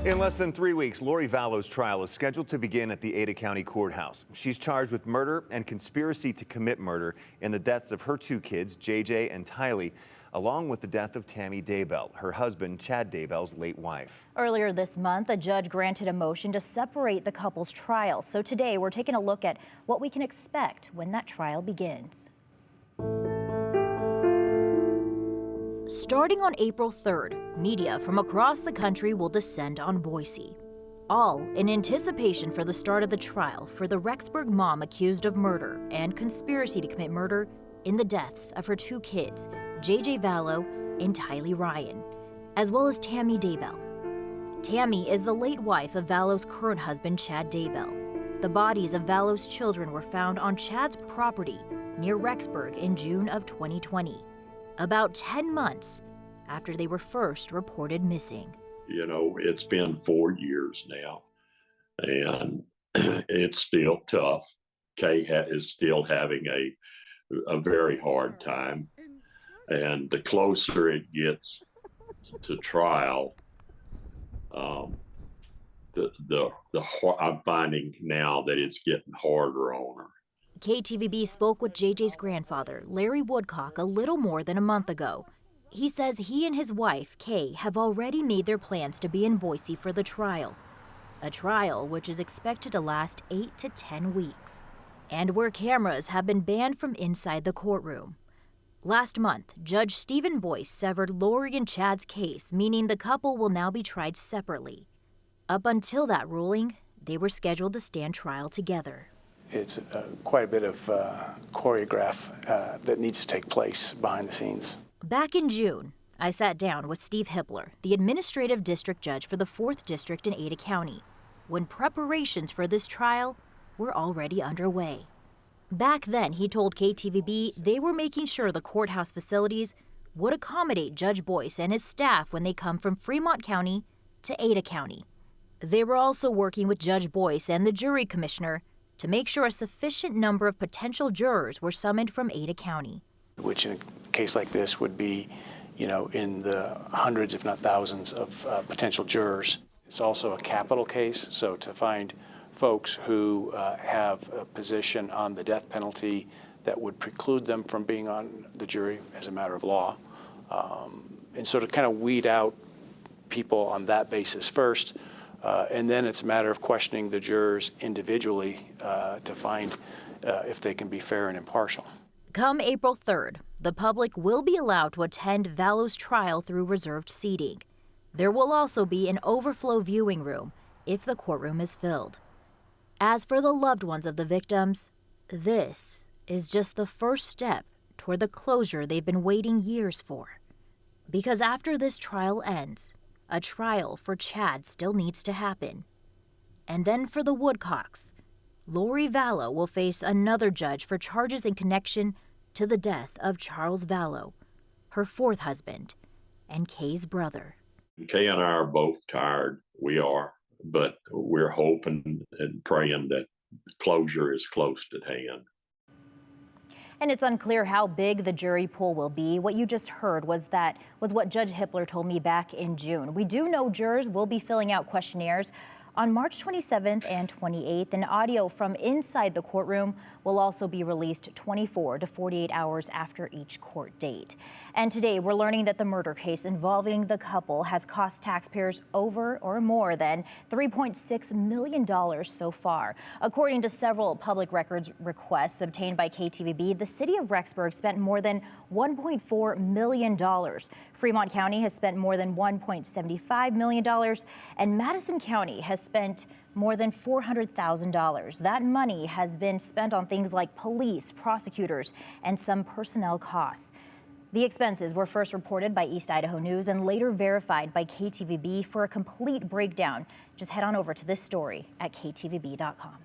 In less than 3 weeks, Lori Vallow's trial is scheduled to begin at the Ada County Courthouse. She's charged with murder and conspiracy to commit murder in the deaths of her two kids, JJ and Tylee, along with the death of Tammy Daybell, her husband Chad Daybell's late wife. Earlier this month, a judge granted a motion to separate the couple's trial. So today we're taking a look at what we can expect when that trial begins. Starting on April 3rd, media from across the country will descend on Boise, all in anticipation for the start of the trial for the Rexburg mom accused of murder and conspiracy to commit murder in the deaths of her two kids, JJ Vallow and Tylee Ryan, as well as Tammy Daybell. Tammy is the late wife of Vallow's current husband, Chad Daybell. The bodies of Vallow's children were found on Chad's property near Rexburg in June of 2020. About 10 months after they were first reported missing. You know, it's been 4 years now, and it's still tough. Kay is still having a very hard time, and the closer it gets to trial, I'm finding now that it's getting harder on her. KTVB spoke with JJ's grandfather, Larry Woodcock, a little more than a month ago. He says he and his wife, Kay, have already made their plans to be in Boise for the trial. A trial which is expected to last 8 to 10 weeks. And where cameras have been banned from inside the courtroom. Last month, Judge Stephen Boyce severed Lori and Chad's case, meaning the couple will now be tried separately. Up until that ruling, they were scheduled to stand trial together. It's quite a bit of choreograph that needs to take place behind the scenes. Back in June, I sat down with Steve Hippler, the administrative district judge for the 4th District in Ada County, when preparations for this trial were already underway. Back then, he told KTVB they were making sure the courthouse facilities would accommodate Judge Boyce and his staff when they come from Fremont County to Ada County. They were also working with Judge Boyce and the jury commissioner to make sure a sufficient number of potential jurors were summoned from Ada County. Which in a case like this would be, you know, in the hundreds, if not thousands of potential jurors. It's also a capital case, so to find folks who have a position on the death penalty that would preclude them from being on the jury as a matter of law. And so to kind of weed out people on that basis first, and then it's a matter of questioning the jurors individually to find if they can be fair and impartial. Come April 3rd, the public will be allowed to attend Vallow's trial through reserved seating. There will also be an overflow viewing room if the courtroom is filled. As for the loved ones of the victims, this is just the first step toward the closure they've been waiting years for. Because after this trial ends, a trial for Chad still needs to happen. And then for the Woodcocks, Lori Vallow will face another judge for charges in connection to the death of Charles Vallow, her 4th husband, and Kay's brother. Kay and I are both tired. We are, but we're hoping and praying that closure is close at hand. And it's unclear how big the jury pool will be. What you just heard was what Judge Hippler told me back in June. We do know jurors will be filling out questionnaires on March 27th and 28th, and audio from inside the courtroom will also be released 24 to 48 hours after each court date. And today we're learning that the murder case involving the couple has cost taxpayers over or more than $3.6 million so far. According to several public records requests obtained by KTVB, the city of Rexburg spent more than $1.4 million. Fremont County has spent more than $1.75 million, and Madison County has spent more than $400,000. That money has been spent on things like police, prosecutors, and some personnel costs. The expenses were first reported by East Idaho News and later verified by KTVB. For a complete breakdown, just head on over to this story at ktvb.com.